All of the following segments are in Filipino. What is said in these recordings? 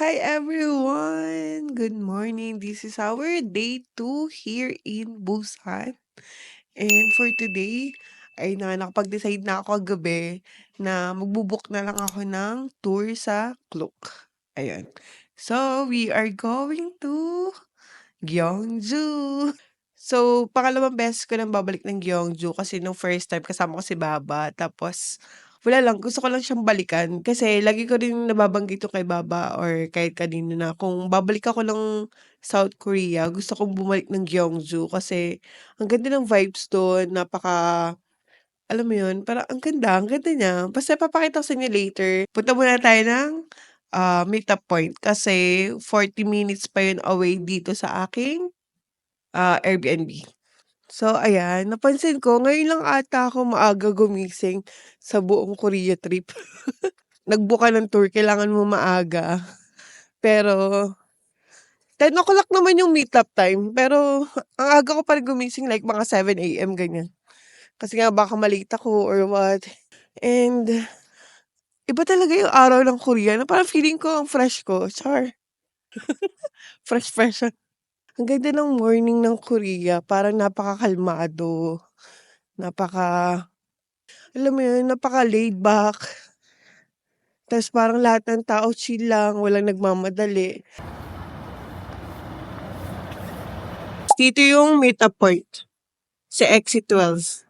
Hi everyone! Good morning. This is our day 2 here in Busan. And for today, ay nakapag-decide na ako kagabi na magbo na lang ako ng tour sa Klook. Ayun. So, we are going to Gyeongju. So, pangalawang beses ko lang babalik ng Gyeongju kasi nung first time kasama ko si Baba. Tapos, wala lang, gusto ko lang siyang balikan. Kasi lagi ko rin nababanggit yung kay Baba or kahit kanino na kung babalik ako ng South Korea, gusto kong bumalik ng Gyeongju kasi ang ganda ng vibes doon, alam mo yun, parang ang ganda niya. Basta papakita ko sa inyo later. Punta muna tayo ng meetup point kasi 40 minutes pa yun away dito sa aking Airbnb. So ayan, napansin ko ngayon lang ata ako maaga gumising sa buong Korea trip. Nag-book ka ng tour, kailangan mo maaga. Pero 10 o'clock naman yung meetup time, pero ang aga ko pa rin gumising like mga 7 AM ganyan. Kasi nga baka ma-late ako or what. And iba talaga yung araw ng Korea na parang feeling ko ang fresh ko, char. Fresh fresh. Ang ganda ng morning ng Korea, parang napakakalmado, napaka alam mo yun, napaka-laid back. Tas parang lahat ng tao chill lang, walang nagmamadali. Dito yung meetup point sa Exit 12.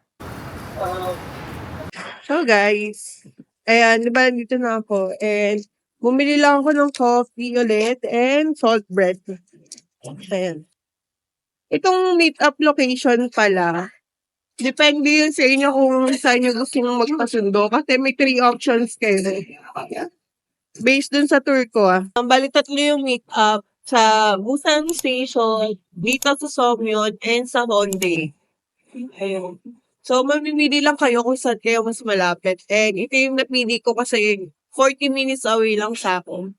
So guys, ayan, di ba nandito na ako and bumili lang ako ng coffee ulit and salt bread. Ayan. Itong meetup location pala, depende yun sa inyo kung saan nyo gusto nyo magpasundo kasi may 3 options kayo. Based dun sa tour ko bali tatlo yung meetup sa Busan Station, dito sa Seomyeon, and sa Hongdae. Ayun. So, mamimili lang kayo kung saan kayo mas malapit. And ito yung napili ko kasi 40 minutes away lang sa akin.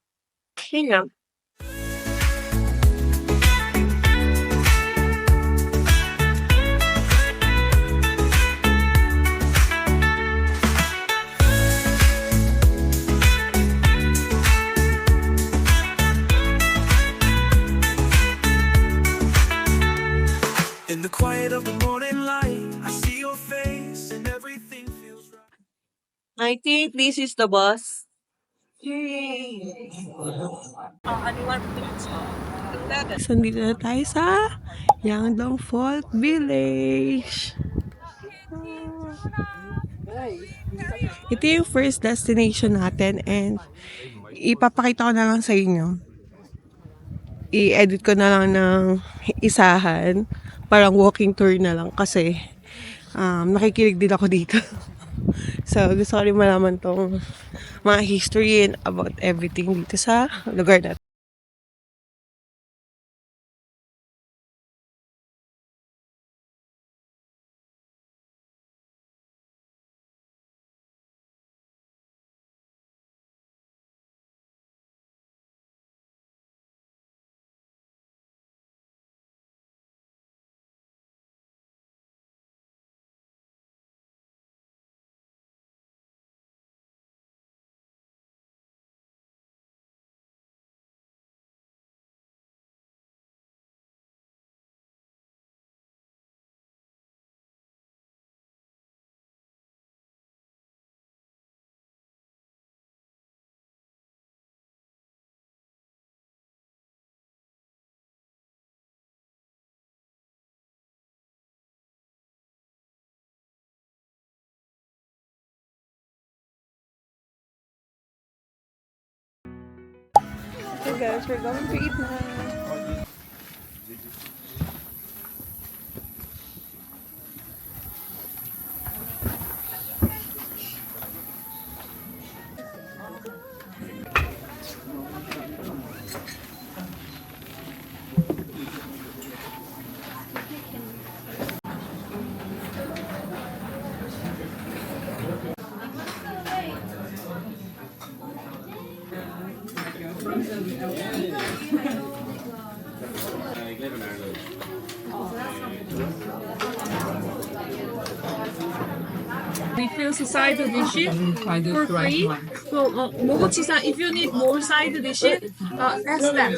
Yun lang. In the quiet of the morning light, I see your face and everything feels right. I think this is the bus. So, dito na tayo sa Yangdong Folk Village. Ito yung first destination natin and ipapakita ko na lang sa inyo. I-edit ko na lang ng isahan. Parang walking tour na lang kasi nakikinig din ako dito. So, gusto ko rin malaman tong mga history and about everything dito sa lugar natin. Okay guys, we're going to eat now. Refills the side dishes for free. So, Moguchi-san, if you need more side dishes, ask them.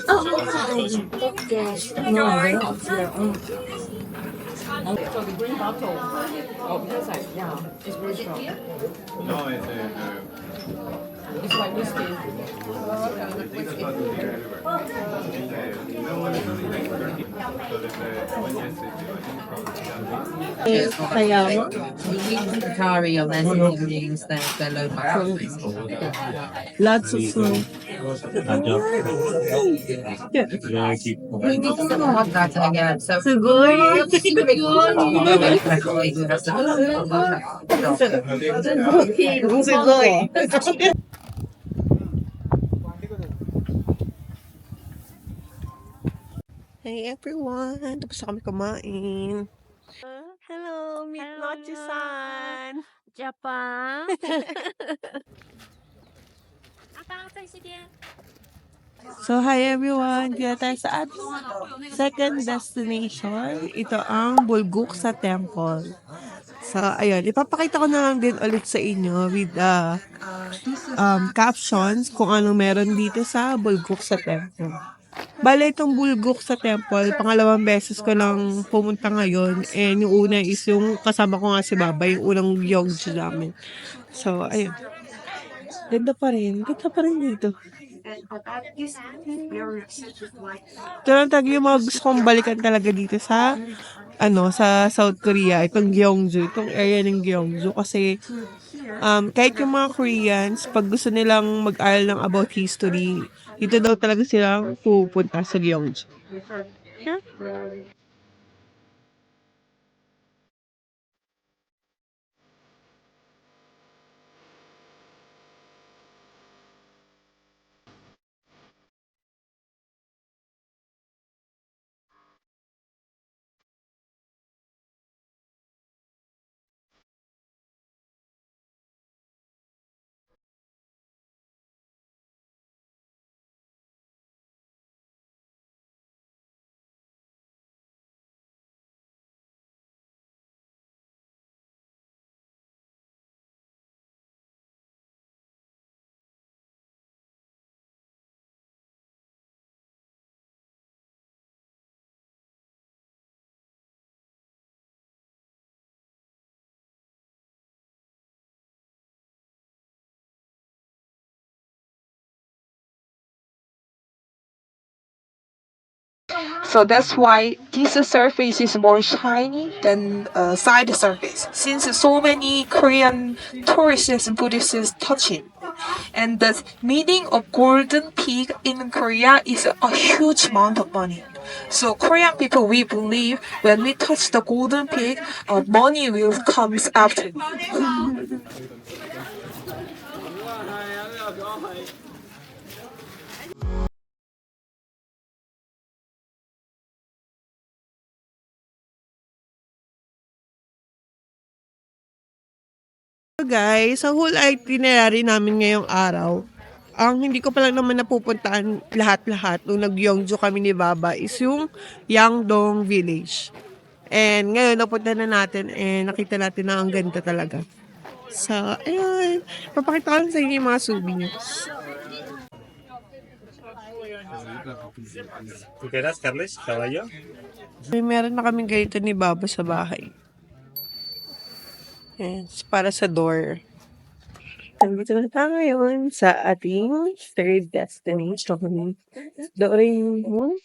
So the green bottle. Oh, that's like, yeah, it's very strong. It's like whiskey. Curry and then use their low Lots of snow. Siguro. Siguro. Hey everyone! Tapos na kami kumain. Hello! Meet Nochi-san! Japan. So, hi everyone! Dito tayo sa ating second destination. Ito ang Bulguk sa Temple. So, ayun. Ipapakita ko na lang din ulit sa inyo with the captions kung anong meron dito sa Bulguk sa Temple. Bale, itong Bulguk sa Temple, pangalawang beses ko lang pumunta ngayon. And yung una is yung kasama ko nga si Baba, yung unang Gyeongju namin. So, ayun. Ganda pa rin. Ganda pa rin dito. Ito lang talaga yung mga gusto kong balikan talaga dito sa sa South Korea, itong Gyeongju, itong area ng Gyeongju kasi kahit yung mga Koreans, pag gusto nilang mag-aral ng about history, dito daw talaga silang pupunta sa Gyeongju. Yeah. So that's why this surface is more shiny than side surface, since so many Korean tourists and Buddhists touch it. And the meaning of Golden Peak in Korea is a huge amount of money. So Korean people, we believe when we touch the Golden Peak, money will comes after. So guys, sa whole itinerary namin ngayong araw, ang hindi ko pa lang naman napupuntaan lahat-lahat nung nag-Yeongju kami ni Baba is yung Yangdong Village. And ngayon, napunta na natin and nakita natin na ang ganda talaga. So, ayun. Papakita ko lang sa inyo yung mga souvenirs. ¿Tú qué eras, Carles? ¿Caballo? May meron na kaming ganito ni Baba sa bahay. Yes, para sa door. Nandito na tayo ngayon sa ating third destination. Doon yung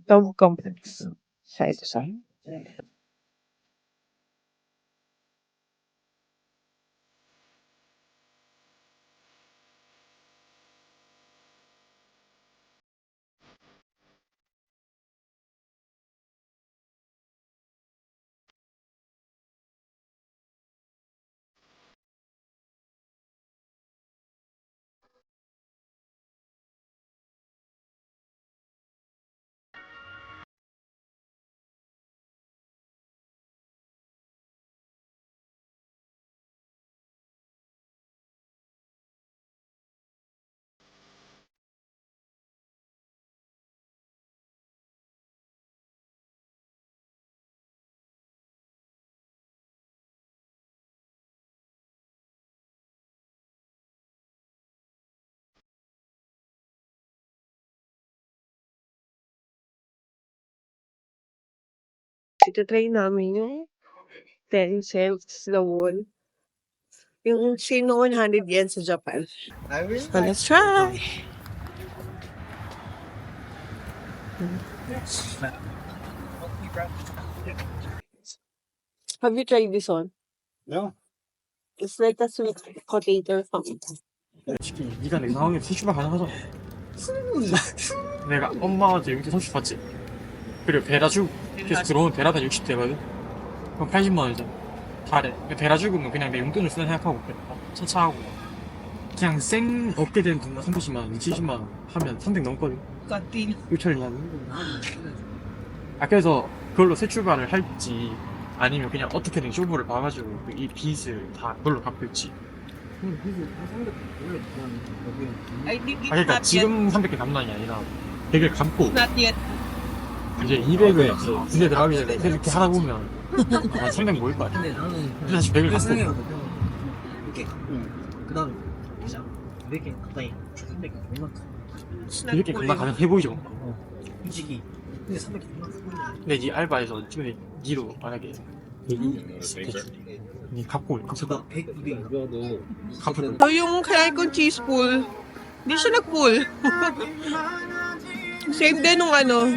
Tom Complex. Sa ito sa Ito-try namin yung 10 cents na wall. Yung sino 100 yen sa Japan. So, let's try! Have you tried this one? No. It's like a sweet potato fountain. 솔직히 네가 내 상황에 수출만 가능하잖아. 내가 엄마한테 용돈 30 받지. 그리고 배라 주고 계속 들어오면 배라다 60 되거든. 그럼 80만 원이잖아. 달에. 배라 주고는 그냥 내 용돈을 쓰나 생각하고 차차하고 그냥 생 얻게 되는 돈만 30만 원, 70만 원 하면 300 넘거든. 6천이 하는. 그래서 그걸로 새 출발을 할지 아니면 그냥 어떻게든 쇼부를 봐가지고 이 빚을 다 그걸로 갚고 있지. I think it's 그러니까 not yet. 지금 300개 감당이 아니라 100을 감고 Not yet. 이제 200을 군대 들어가기 전에 이렇게 하다 보면 아마 300 모일 거야. 근데 다시 100을 감고 그 다음에 이렇게 가까이 300개 얼마 이렇게 감당 가능해 보이죠. 솔직히 근데 300개 얼마 근데 네 알바에서 지금 니로 만약에 100이 니 갚고 올 저다 100, 200 이거도 갚을 So, yung kinain kong cheese pull, hindi siya nag-pull. Same din nung ano.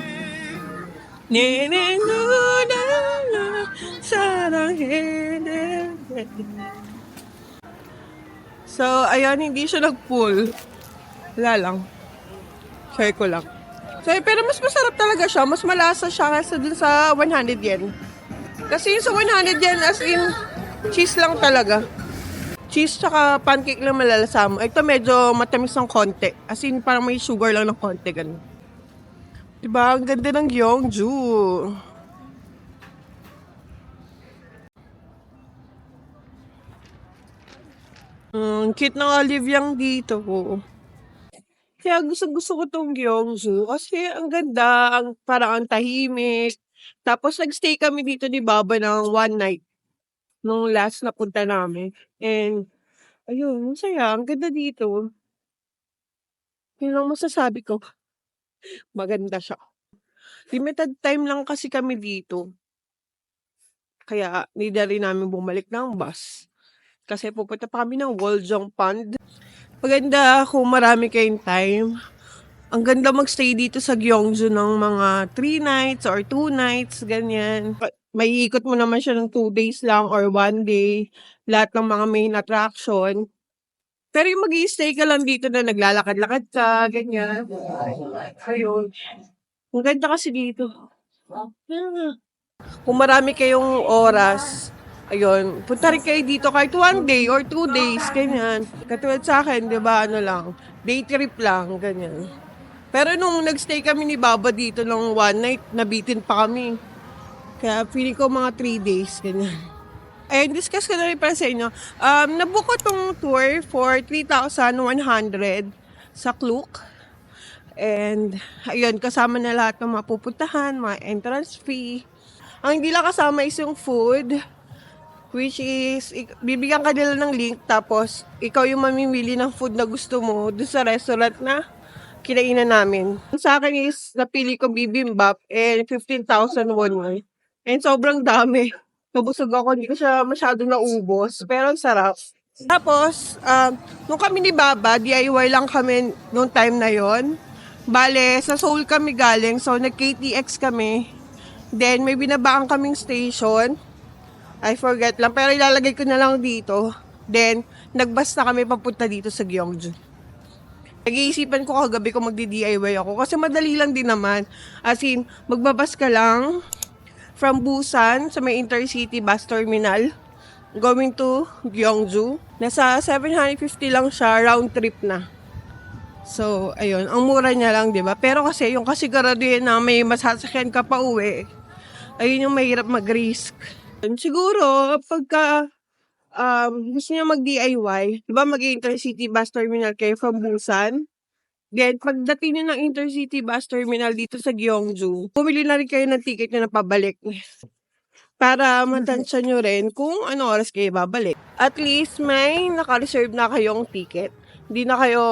So, ayan, hindi siya nag-pull. Wala lang. Try ko lang. So, pero mas masarap talaga siya. Mas malasa siya kaysa dun sa 100 yen. Kasi yung sa 100 yen, as in, cheese lang talaga. Cheese tsaka pancake lang malalasa mo. Ito medyo matamis ng konti. As in, parang may sugar lang ng konti. Ganun. Diba? Ang ganda ng Gyeongju. Cute ng olive yung dito. Kaya gusto ko tong Gyeongju. Kasi ang ganda. Parang ang tahimik. Tapos nagstay kami dito ni Baba ng one night. Nung last na punta namin. And, ayun, masaya. Ang ganda dito. Yun lang masasabi ko. Maganda siya. Limited time lang kasi kami dito. Kaya, hindi na rin namin bumalik ng bus. Kasi pupunta pa kami ng Woljong Pond. Maganda kung marami kayong time. Ang ganda magstay dito sa Gyeongju ng mga 3 nights or 2 nights, ganyan. May ikot mo naman siya ng 2 days lang or 1 day. Lahat ng mga main attraction. Pero yung mag-i-stay ka lang dito na naglalakad-lakad ka, ganyan. Ayun. Ang ganda kasi dito. Kung marami kayong oras, ayun, punta rin kayo dito kahit 1 day or 2 days, ganyan. Katulad sa akin, di ba, ano lang, day trip lang, ganyan. Pero nung nagstay kami ni Baba dito ng 1 night, nabitin pa kami. Kaya feeling ko mga 3 days, ganyan. Ayun, discuss ko na rin para sa inyo. Nabook ko tong tour for 3,100 sa Klook. And, ayun, kasama na lahat ng mga pupuntahan, mga entrance fee. Ang hindi lang kasama is yung food, which is, bibigyan ka nila ng link, tapos ikaw yung mamimili ng food na gusto mo doon sa restaurant na kinainan namin. Sa akin is, napili ko bibimbap, and 15,000 won. And sobrang dami. Nabusog ako, hindi ko siya masyadong naubos, pero ang sarap. Tapos, nung kami ni Baba, DIY lang kami nung time na yon. Bale, sa Seoul kami galing, so nag-KTX kami. Then, may binabaan kaming station. I forget lang, pero ilalagay ko na lang dito. Then, nagbus na kami papunta dito sa Gyeongju. Nag-iisipan ko kagabi kung magdi-DIY ako kasi madali lang din naman. As in, magbabas ka lang from Busan sa may Intercity Bus Terminal going to Gyeongju. Nasa 750 lang siya, round trip na. So, ayun, ang mura niya lang, di ba? Pero kasi yung kasiguraduhin na may masasakyan ka pa uwi, ayun yung mahirap mag-risk. Siguro, pagka gusto niyo mag-DIY, di ba mag-Intercity Bus Terminal kayo from Busan? Then, pagdating niyo ng Intercity Bus Terminal dito sa Gyeongju, pumili na rin kayo ng ticket niyo na pabalik. Para matansya nyo rin kung ano oras kayo babalik. At least, may naka-reserve na kayong ticket. Hindi na kayo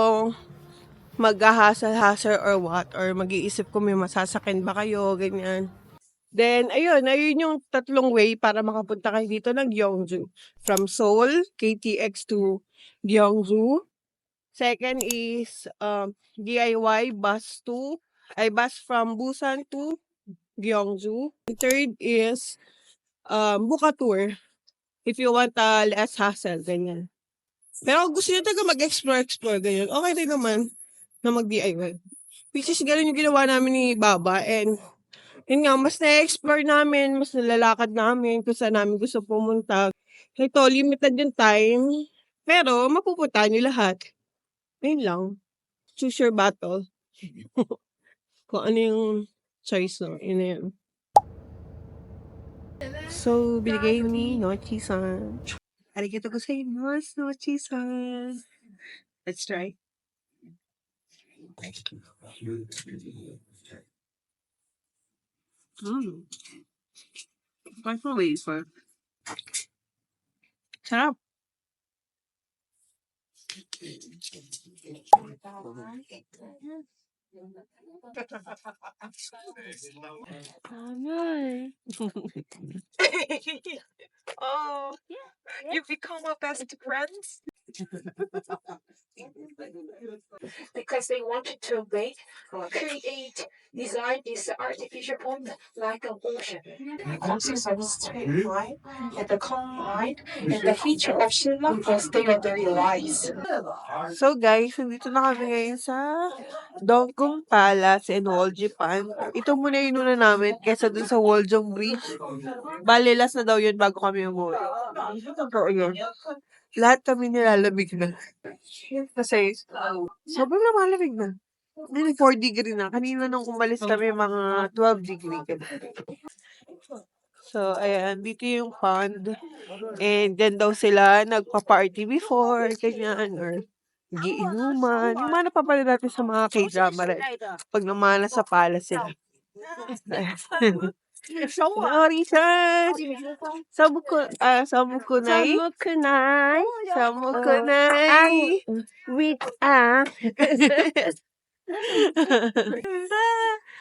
mag-hassle or what, or mag-iisip kung may masasakin ba kayo, ganyan. Then ayun yung tatlong way para makapunta kayo dito ng Gyeongju. From Seoul, KTX to Gyeongju. Second is DIY bus from Busan to Gyeongju. The third is Buka Tour if you want less hassle, ganyan. Pero kung gusto nyo talaga mag-explore, ganyan, okay rin naman na mag-DIY. Which is ganun yung ginawa namin ni Baba, and yun nga, mas na-explore namin, mas nalalakad namin kung saan namin gusto pumunta. Ito, limited yung time, pero mapupuntahan nyo lahat. Ayun lang. Choose your battle. Kung ano yung choice no, yun na yun. So, binigay ni Nochi-san. Arigatou gozaimasu, Nochi-san. Let's try. Microwave. Sarap. Oh, you become our best friends? Because they wanted to create, design this artificial pond like an ocean. The consists of straight line and the calm line, and the feature of Silla was their very lies. So guys, nandito na kami ngayon sa Dongkong Palace in Woljipan. Ito muna yung una namin kesa dun sa Woljong Bridge. Bale, last na daw yun bago kami umuwi. So, yun. Lahat kami nilalamig na. Kasi, sobrang malamig na. Ngayon, 4 degree na. Kanina nung umalis kami, mga 12 degree. So, ayan, dito yung pond. And then daw sila nagpa-party before, ganyan, or giinuman. Yung mana pa pala natin sa mga K-drama rin. Pag namana sa palace sila. Sorry-san! Samukunay. Samukunay. Samukunay. With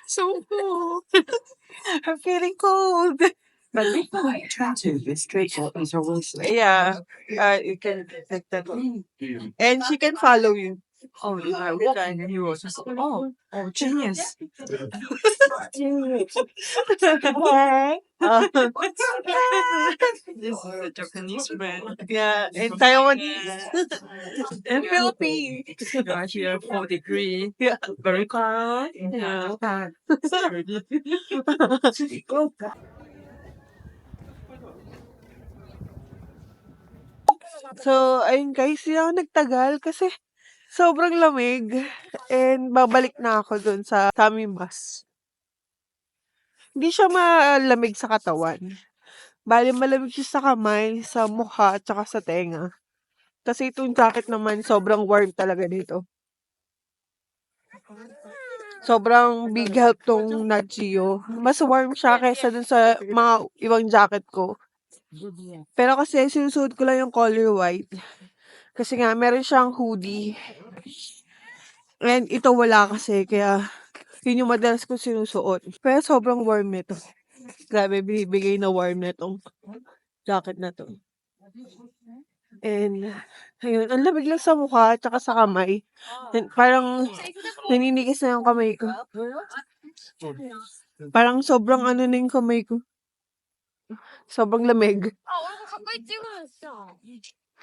So cool. I'm feeling cold. But before I try to straight out is always Yeah, you can like that one. And she can follow you. oh yeah, we got and he was just oh genius. This is a Japanese brand. Yeah, and Taiwanese. And Philippines. You are here 4 degree. Yeah. Very cold. Yeah. So, ayun guys, hindi ako nagtagal kasi sobrang lamig. And babalik na ako dun sa aming bus. Hindi siya malamig sa katawan. Bali, malamig siya sa kamay, sa mukha, at saka sa tenga. Kasi itong jacket naman, sobrang warm talaga dito. Sobrang big help tong Nagio. Mas warm siya kaysa dun sa mga ibang jacket ko. Pero kasi sinusuot ko lang yung color white. Kasi nga, meron siyang hoodie. And ito wala kasi, kaya yun yung madalas ko sinusuot. Pero sobrang warm nito. Grabe, binibigay na warm na itong jacket na to. And, ayun, ang lamig lang sa mukha at saka sa kamay. And parang naninigis na yung kamay ko. Parang sobrang ano na yung kamay ko. Sobrang lamig.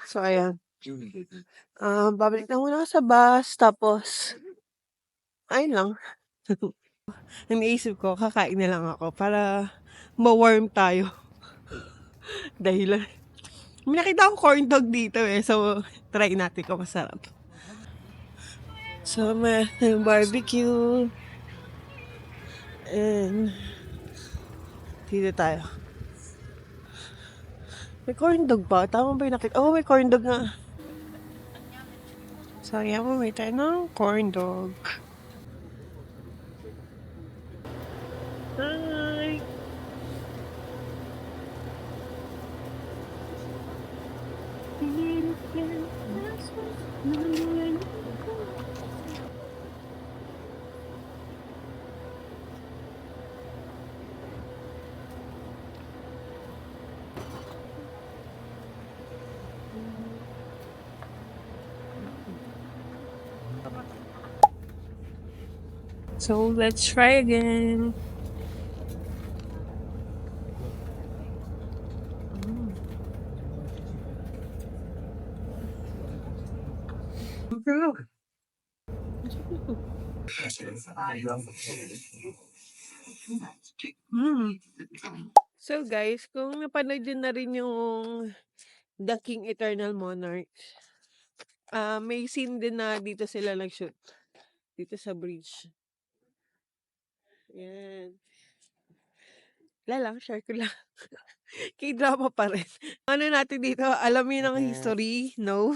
So, ayan. Babalik na muna ako sa bus. Tapos, ayun lang. Ang naisip ko, kakain na lang ako para ma-warm tayo. Dahil, may nakita akong corn dog dito eh. So, try natin kung masarap. So, may barbecue. And, dito tayo. May corn dog ba? Tama ba yung nakita? Oh, may corn dog nga. So, yan mo, may tayo ng corn dog. Hi! So let's try again. Mm. So guys, kung napanood din na rin yung The King Eternal Monarch, may scene din na dito sila nag-shoot. Dito sa bridge. Yan. Wala lang, share ko lang. K-drama pa rin. Ano natin dito, alamin ang history, no?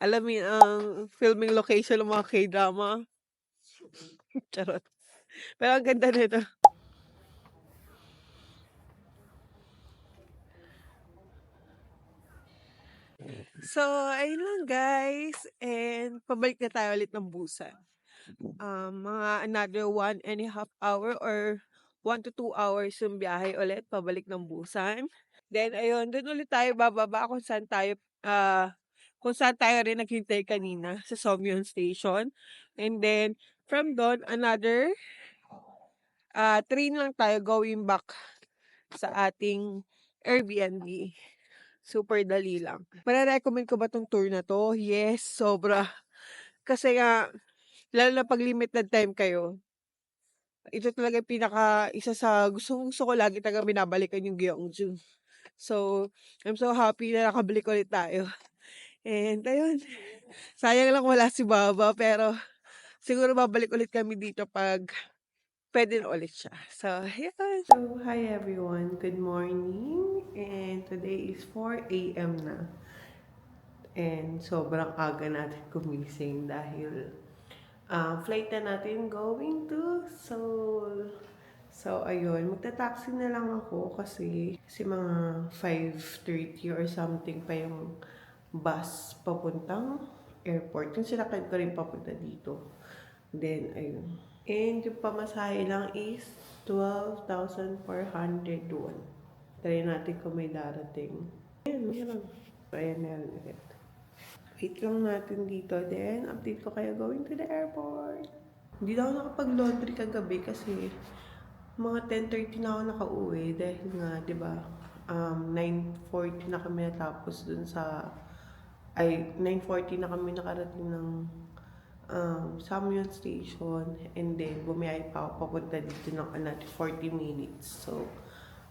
Alamin ang filming location ng mga K-drama. Charot. Pero ang ganda nito. So, ayun lang guys. And pabalik na tayo ulit ng Busan. Mga another 1.5 hour or 1 to 2 hours yung biyahe ulit pabalik ng Busan. Then, ayun, dun ulit tayo bababa kung saan tayo rin naghintay kanina sa Somyeon Station. And then, from doon, another train lang tayo going back sa ating Airbnb. Super dali lang. Mare-recommend ko ba tong tour na to? Yes, sobra. Kasi nga, lalo na pag limited time kayo, ito talaga yung isa sa gusto ko lagi talaga binabalikan yung Gyeongju. So, I'm so happy na nakabalik ulit tayo. And ayun, sayang lang wala si Baba, pero siguro babalik ulit kami dito pag pwede na ulit siya. So, yun. So, hi everyone. Good morning. And today is 4 a.m. na. And sobrang aga natin gumising dahil flight na natin going to Seoul. So, ayun. Magta-taxi na lang ako kasi mga 5:30 or something pa yung bus papuntang airport. Yung sinakad ko rin papunta dito. Then, ayun. And yung pamasahe lang is 12,401. Try natin kung may darating. Ayan, meron. So, ayan, meron ulit. Wait lang natin dito. Then, update ko kayo going to the airport. Hindi na ako nakapag-laundry kagabi kasi mga 10:30 na ako nakauwi dahil nga, di ba, 9:40 na kami natapos dun sa 9:40 na kami nakarating ng Samyeon Station, and then bumiyay pa ako papunta dito ng another 40 minutes. So,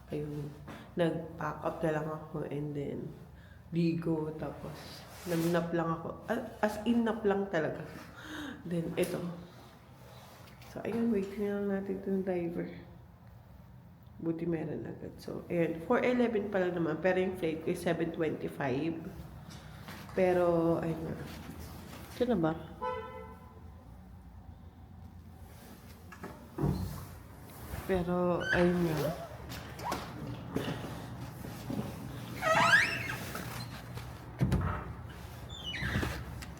ayun, nag-pack up na lang ako and then ligo, tapos nap lang ako. As in, nap lang talaga. Then, ito. So, ayun, waiting na lang natin itong driver. Buti meron agad. So, ayun, 4:11 pa lang naman, pero yung flight ko is 7:25. Pero, ayun na. Ito na ba? Pero, ayun nga.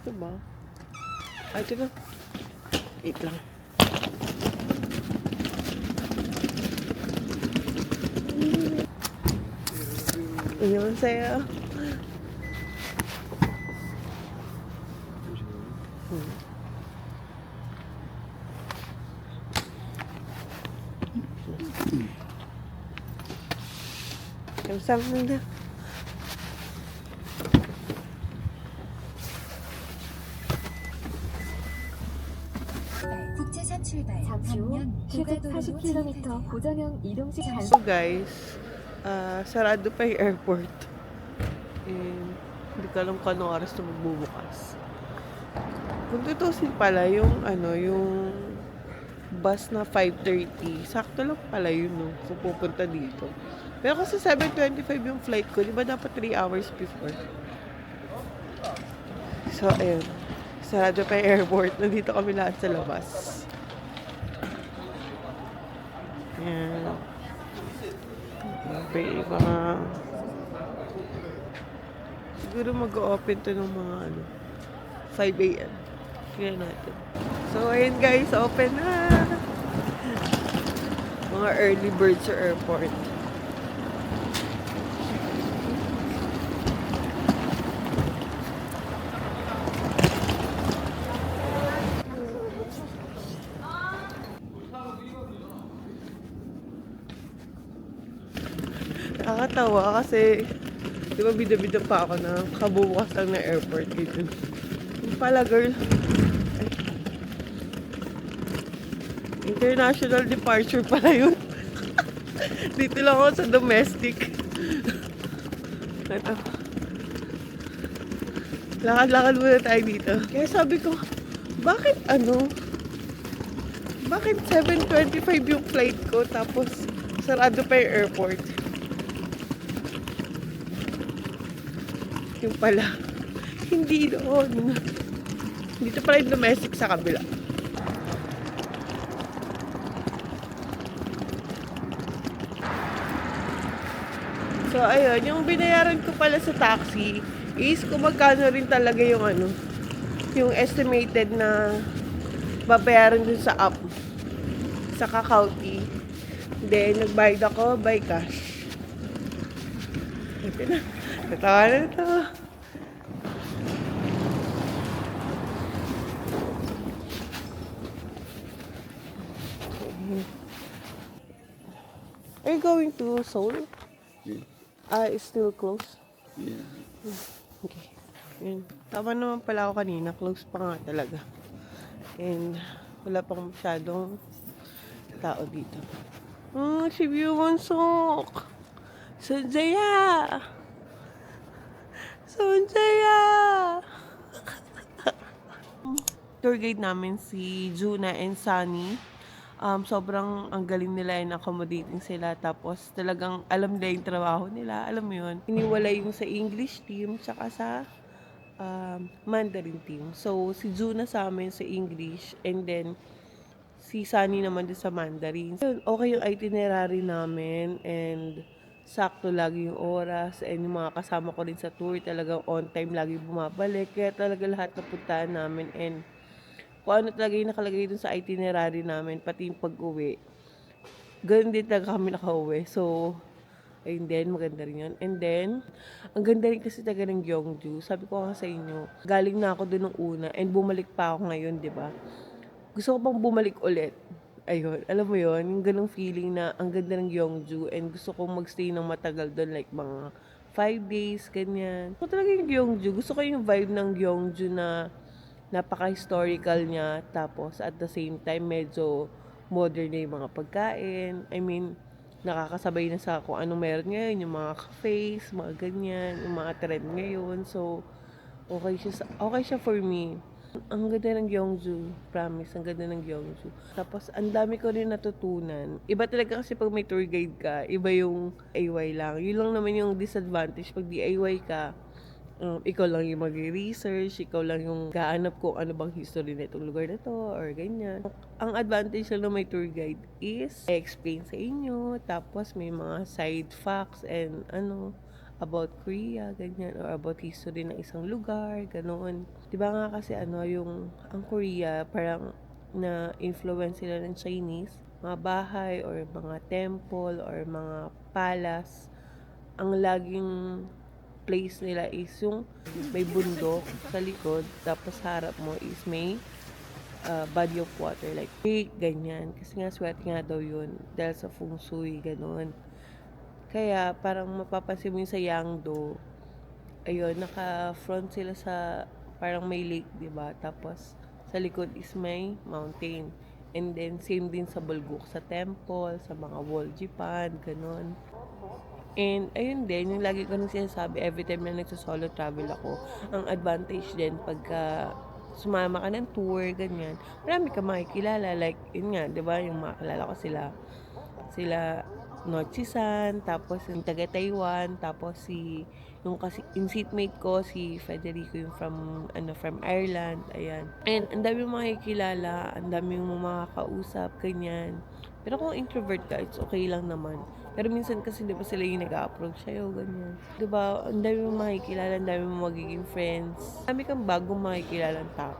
Ito ba? Ito na. Wait lang. 안녕하세요. 감사합니다. 국제선 출발. 잠시 후 시속 40km 고정형 이동식 So guys, sarado pa yung airport. And hindi ko alam kung anong oras na magbubukas. Kung tutusin pala yung bus na 5:30, sakto lang pala yun, no, kung pupunta dito. Pero kasi 7:25 yung flight ko, di ba dapat 3 hours before? So, ayun. Sarado pa yung airport. Nandito kami lahat sa labas. Ayan. Okay, mga... Siguro mag-open to ng mga 5 a.m. Tingnan natin. So, ayun guys, open na! Mga early birds sa airport. Nakakatawa kasi, di ba bida-bida pa ako na kabubukas lang na airport dito. Yung pala, girl. Ay. International departure pala yun. Dito lang ako sa domestic. Ito. Lakad-lakad muna tayo dito. Kaya sabi ko, bakit bakit 7:25 yung flight ko tapos sarado pa yung airport? Yung pala, hindi doon. Dito pala yung domestic sa kabila. So, ayun, yung binayaran ko pala sa taxi is kung magkano rin talaga yung yung estimated na babayaran dun sa app, sa Kakauti. Then, nagbayad ako by cash. Ito na. Natawa na ito. Are you going to Seoul? It's still closed? Yeah. Okay. Yun. Tama naman pala ako kanina. Close pa nga talaga. And wala pang masyadong tao dito. Si Byung-Won-Suk! Sunjaya! Sunjaya! Tour guide namin si Juna and Sunny. Sobrang ang galing nila and accommodating sila. Tapos talagang alam nila yung trabaho nila. Alam mo yun. Iniwalay yung sa English team tsaka sa Mandarin team. So, si Juna sa amin sa English and then si Sunny naman din sa Mandarin. So, okay yung itinerary namin and sakto lagi yung oras and yung mga kasama ko rin sa tour talagang on time lagi bumabalik. Kaya talaga lahat napuntahan namin and kung ano talaga yung nakalagay dun sa itinerary namin, pati yung pag-uwi. Ganun din talaga kami nakauwi. So, ayun din, maganda rin yun. And then, ang ganda rin kasi talaga ng Gyeongju. Sabi ko nga sa inyo, galing na ako dun nung una and bumalik pa ako ngayon, di ba? Gusto ko pang bumalik ulit. Ayun, alam mo yun, yung ganung feeling na ang ganda ng Gyeongju and gusto kong magstay ng matagal doon, like mga 5 days, ganyan. So, talaga yung Gyeongju. Gusto ko yung vibe ng Gyeongju na napaka-historical niya, tapos at the same time medyo modern na yung mga pagkain. I mean, nakakasabay na sa kung anong meron ngayon, yung mga cafes, mga ganyan, yung mga trend ngayon. So, okay siya for me. Ang ganda ng Gyeongju, promise, ang ganda ng Gyeongju. Tapos, ang dami ko rin natutunan. Iba talaga kasi pag may tour guide ka, iba yung DIY lang. Yun lang naman yung disadvantage pag DIY ka. Ikaw lang yung mag-research, ikaw lang yung gaanap kung ano bang history na itong lugar na to, or ganyan. Ang advantage lang na may tour guide is i-explain sa inyo, tapos may mga side facts and about Korea, ganyan, or about history ng isang lugar, ganoon. Diba nga kasi yung ang Korea, parang na-influence sila ng Chinese, mga bahay, or mga temple, or mga palace, ang laging place nila is yung may bundok sa likod, tapos harap mo is may body of water, like lake, ganyan. Kasi nga swerte nga daw yun, dahil sa feng shui, gano'n. Kaya parang mapapansin mo yung sa Yangdo, ayun, naka-front sila sa parang may lake, diba? Tapos sa likod is may mountain. And then same din sa Bulguk, sa temple, sa mga Woljipan, gano'n. And ayun din, yung lagi ko nang sinasabi every time na nagsa-solo travel ako, ang advantage din pagka sumama ka ng tour, ganyan, marami ka makikilala, like, yun nga, di ba, yung makilala ko sila Nochi-san, tapos yung taga Taiwan, tapos yung seatmate ko, si Federico, yung from Ireland, ayan. And ang dami mong makikilala, ang dami mong makakausap, ganyan. Pero kung introvert ka, it's okay lang naman. Pero minsan kasi, di ba, sila yung nag-a-approach sa'yo, ganyan. Di ba, ang dami mong makikilala, ang dami mong magiging friends. Ang dami kang bagong makikilala ng tao.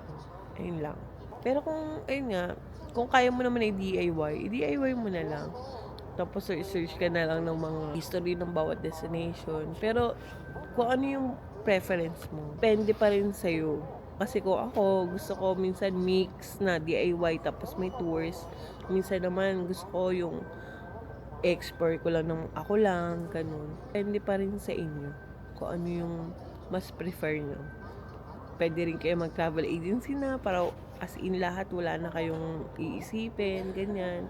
Ayun lang. Pero kung, ayun nga, kung kaya mo naman i-DIY mo na lang. Tapos search ka na lang ng mga history ng bawat destination. Pero, kung ano yung preference mo, depende pa rin sa'yo. Kasi kung ako, gusto ko minsan mix na DIY tapos may tours. Minsan naman gusto ko yung explore ko lang ng ako lang, ganun. Depende pa rin sa inyo kung ano yung mas prefer nyo. Pwede rin kayo mag-travel agency na para as in lahat wala na kayong iisipin, ganyan.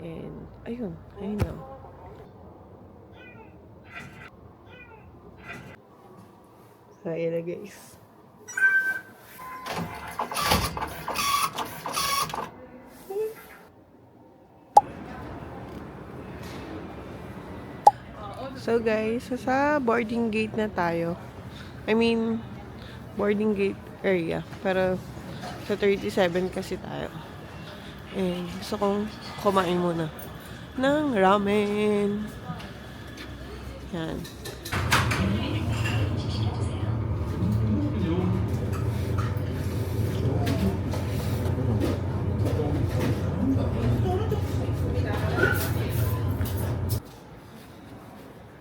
And ayun lang. So, ayan na guys. So guys, sa boarding gate na tayo. I mean, boarding gate area. Pero sa 37 kasi tayo. And gusto kong kumain muna ng ramen. Yan.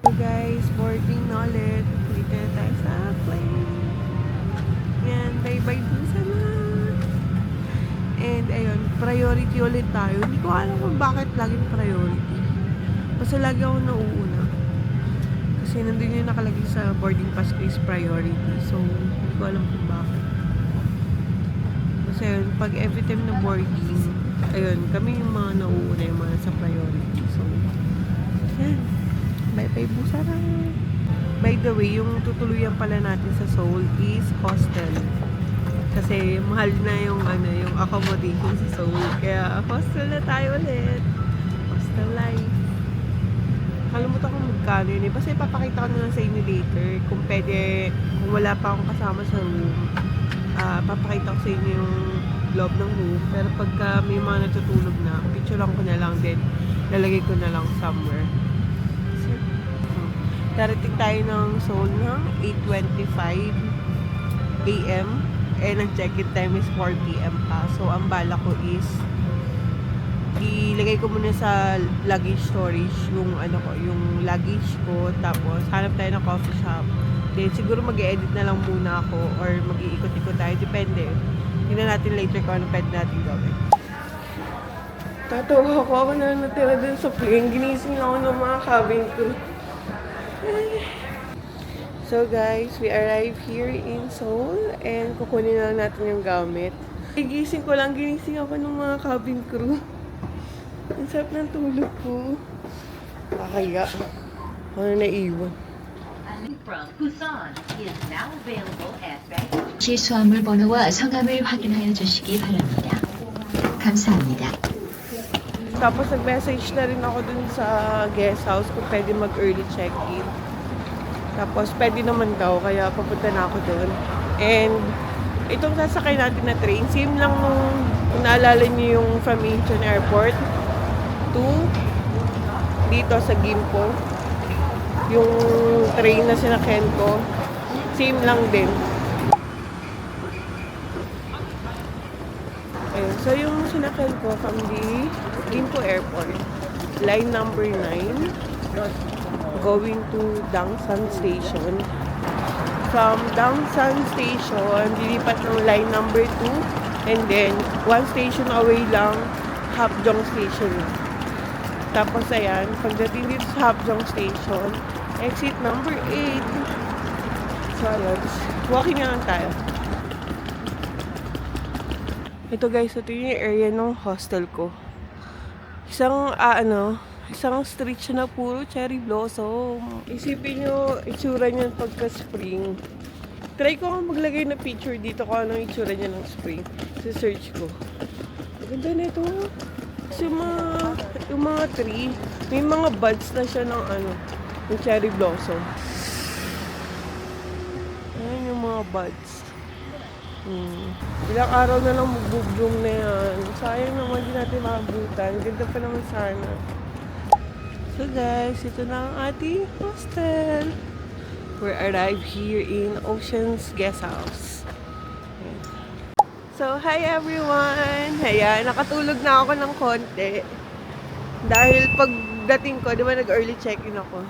So guys, boarding na ulit. Dito na tayo sa plane. Yan, bye-bye dun sa na. And ayun, priority ulit tayo. Hindi ko alam kung bakit laging priority. Kasi lagi ako nauuna. Kasi nandun yung nakalagay sa boarding pass ko is priority. So, hindi ko alam kung bakit. Kasi ayun, pag every time na boarding, ayun, kami yung mga nauuna, yung mga sa priority. So, yan. Bye-bye Busara. By the way, yung tutuluyan pala natin sa Seoul is hostel. Kasi mahal na yung yung accommodation sa Seoul. Kaya hostel na tayo ulit. Hostel life. Kalimutan ko magkano yun eh. Basta ipapakita ko na lang sa inyo later. Kung pwede, kung wala pa akong kasama sa room, papakita ko sa inyo yung loob ng room. Pero pagka may mga natutulog na, picture lang ko na lang din. Lalagay ko na lang somewhere. Darating tayo ng Seoul ng 8:25 AM and ang check-in time is 4 PM pa. So, ang bala ko is ilagay ko muna sa luggage storage yung yung luggage ko. Tapos, hanap tayo ng coffee shop. Then, siguro mag-edit na lang muna ako or mag-iikot-ikot tayo. Depende. Tingnan natin later kung ano pwede natin gawin. Tatawa ako na natira dun sa plane. Ginising ako ng mga cabin crew. So guys, we arrived here in Seoul and kukunin na lang natin yung gamit. Gigising ko lang, ginising ako ng mga cabin crew. Ang sarap ng tulog ko. Kakaya. Ano na naiwan. From Busan is now available at bank. 수화물 번호와 성함을 확인하여 주시기 바랍니다. 감사합니다. Tapos nag-message na rin ako dun sa guest house kung pwede mag-early check-in. Tapos pwede naman daw, kaya papunta na ako dun. And itong sasakay natin na train, same lang nung naalala niyo yung from Incheon Airport to dito sa Gimpo. Yung train na sinakyan ko, same lang din. Ayun. So yung sinakyan ko from the Gimpo Airport, line number 9, going to Dangsan Station. From Dangsan Station, dilipat ng line number 2, and then one station away lang, Hapjeong Station. Tapos ayan, pagdating dito sa Hapjeong Station, exit number 8. So ayun, walking na lang tayo. Ito guys, ito yung area ng hostel ko. Isang street siya na puro cherry blossom. Isipin nyo, itsura niyan pagka-spring. Try ko nga maglagay na picture dito kung anong itsura niya ng spring. Search ko. Ganda na ito. Kasi yung mga tree, may mga buds na siya ng ng cherry blossom. Ayan yung mga buds. Ilang araw na lang mag-bloom na yan. Sayang naman din natin makabutan. Ganda pa naman sana. So guys, ito na ang ating hostel. We arrived here in Ocean's Guest House. Ayan. So, hi everyone! Ayan, nakatulog na ako ng konti. Dahil pagdating ko, di ba nag-early check-in ako.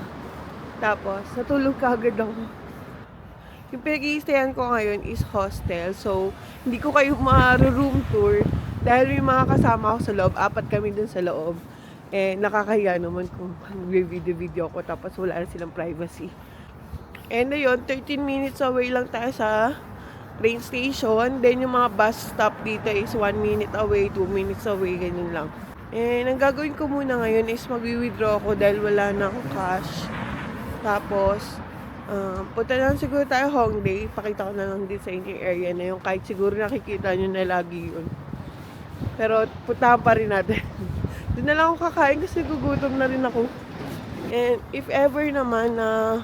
Tapos, natulog ka agad ako. Yung pinag-i-stayan ko ngayon is hostel. So, hindi ko kayo ma-room tour dahil may mga kasama ako sa loob. 4 kami dun sa loob. Eh, nakakahiya naman kung video-video ko tapos wala na silang privacy. And ayun, 13 minutes away lang tayo sa train station. Then yung mga bus stop dito is 1 minute away, 2 minutes away, ganyan lang. And ang gagawin ko muna ngayon is mag-withdraw ako dahil wala na akong cash. Tapos, punta na lang siguro tayo Hongdae. Pakita ko na lang din sa inyo yung area na yung kahit siguro nakikita nyo na lagi yun. Pero puntahan pa rin natin. Doon na lang ako kakain kasi gugutom na rin ako. And if ever naman na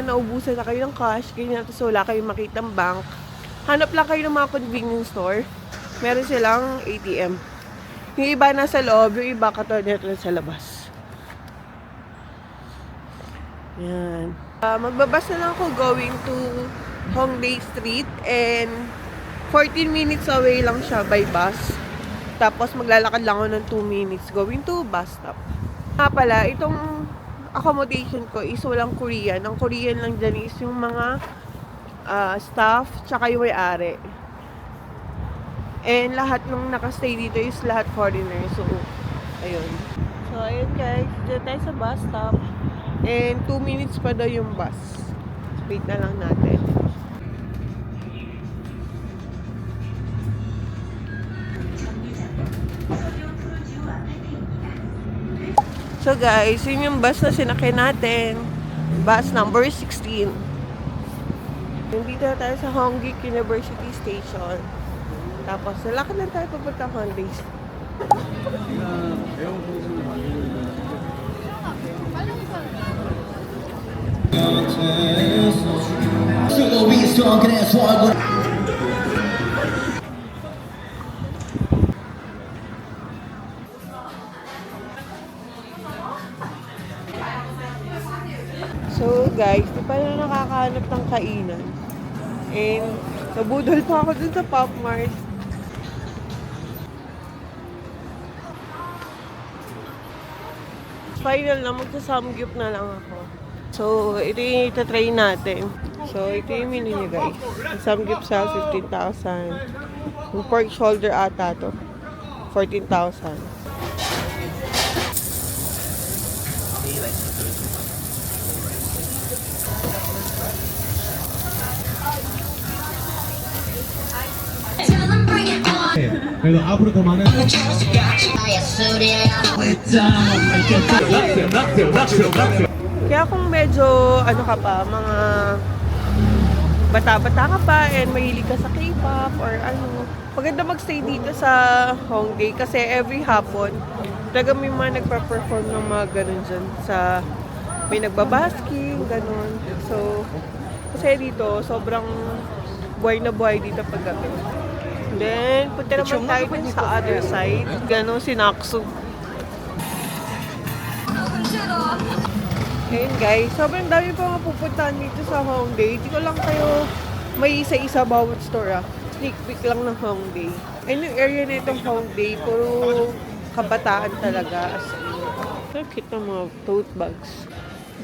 naubusan na kayo ng cash, ganyan, tapos wala kayong makitang bank, hanap lang kayo ng mga convenience store. Meron silang ATM. Yung iba nasa loob, yung iba katulad lang sa labas. Yan. Magbabas na lang ako going to Hongdae Street and 14 minutes away lang siya by bus. Tapos maglalakad lang ako ng 2 minutes going to bus stop. Pala, itong accommodation ko is walang Korean. Ang Korean lang dyan is yung mga staff tsaka yung may-ari. And lahat ng nakastay dito is lahat foreigner. So, ayun. So, ayun guys. Dito tayo sa bus stop. And 2 minutes pa daw yung bus. Wait na lang natin. So guys, yun yung bus na sinakay natin. Bus number 16. Nandito na tayo sa Hongik University Station. Tapos, lalakad lang tayo papunta Hongdae. So guys, di pa na nakakahanap ng kainan. And nabudol pa ako dun sa Pop Mart. Final na, magsasamgyup na lang ako. So, ito yung itatry natin. So, ito yung menu niya guys. Samgyup sa 15,000. Yung pork shoulder ata to. 14,000. 그래도 앞으로 더 많은 Kaya kung medyo, ano ka pa, mga bata-bata ka pa and mahilig ka sa K-pop or ano, maganda magstay dito sa Hongdae kasi every hapon, talaga may mga nagpa-perform ng mga ganun dyan sa, may nagbabasking, ganun. So, kasi dito, sobrang buhay na buhay dito paggabi. Then, punta naman tayo dun sa other side. Ganon, sinakso. Ayun guys, sobrang dami pa mapupuntahan dito sa Hongdae. Hindi ko lang kayo may isa-isa bawat store Sneak peek lang ng Hongdae. And yung area na itong Hongdae, puro kabataan talaga. As in, so cute ng mga tote bags.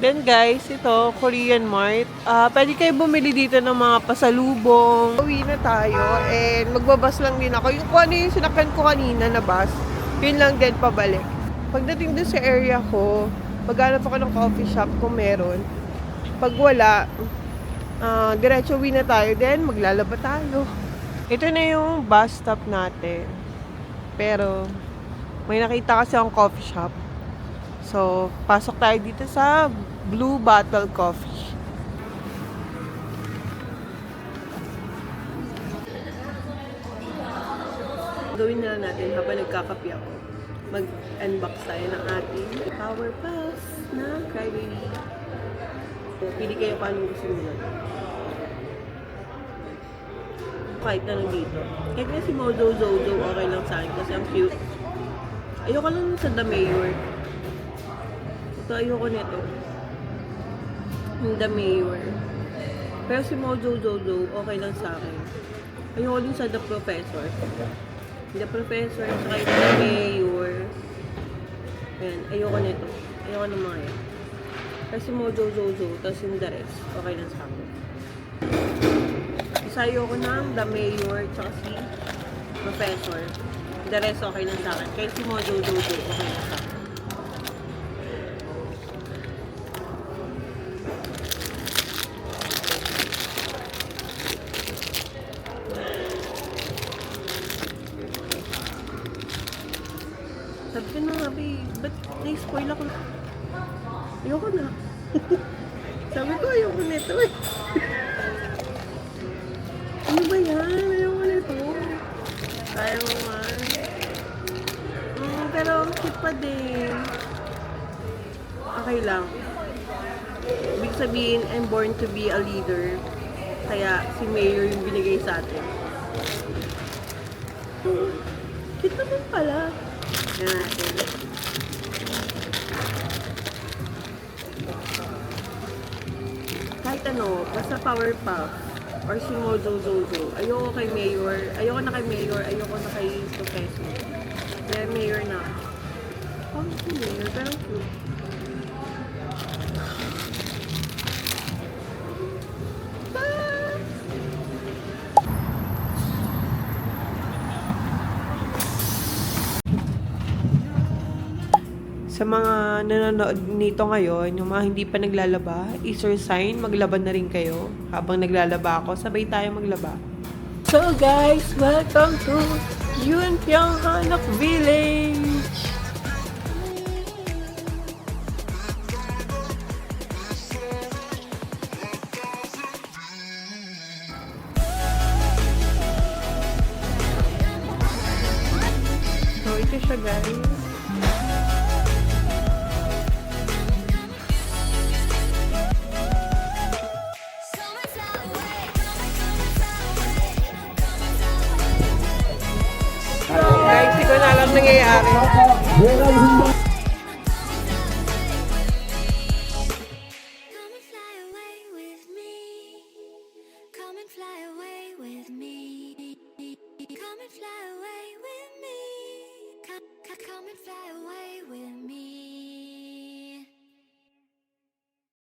Then guys, ito, Korean Mart. Pwede kayo bumili dito ng mga pasalubong. Uwi na tayo and magbabas lang din ako. Yung kung ano yung sinakyan ko kanina na bus, yun lang din pabalik. Pagdating dun sa area ko, maghanap ako ng coffee shop kung meron. Pag wala, diretso uwi na tayo. Then maglalaba tayo. Ito na yung bus stop natin. Pero, may nakita kasi akong coffee shop. So, pasok tayo dito sa Blue Bottle Coffee. Gawin na natin habang nagkakape ako. Mag-unbox tayo ng ating Power Plus na crybaby. So, pili kayo kung anong gusto nyo. Kahit na lang dito. Kahit na si Mojo Jojo, okay lang sa akin kasi ang cute. Ayoko lang sa The Mayor. Ito, ayoko nito. Yung The Mayor. Pero si Mojo Jojo, okay lang sa akin. Ayoko din sa The Professor. The Professor, saka yung The Mayor. Ayan, ayoko nito. Ayoko ng mga yan. Kasi Mojo Jojo, tapos yung the rest, okay lang sa akin. Basta ayoko ng the mayor tsaka si professor. The rest okay lang sa akin. Kahit si Mojo Jojo, okay lang sa akin. Sabi ko na nga, babe, ba't na-spoil ako? Ayoko na. Sabi ko, ayoko nito eh. Ano ba yan? Ayoko nito. Kaya mo man. Pero ang cute pa din. Okay lang. Ibig sabihin, I'm born to be a leader. Kaya si Mayor yung binigay sa atin. Cute naman pala. Yan natin. Kahit ano, basta Powerpuff or si Mojo Jojo. Ayoko kay Mayor. Ayoko na kay Mayor. Ayoko na kay Professor. Kaya Mayor na. Oh, si Mayor. Pero cute. Sa mga nanonood nito ngayon, yung mga hindi pa naglalaba, is your sign, maglaba na rin kayo. Habang naglalaba ako, sabay tayo maglaba. So guys, welcome to Yunpyeong Hanok Village! So ito siya guys. Guys, hindi ko na alam nangyayari. Come and fly away with me. Come and fly away with me.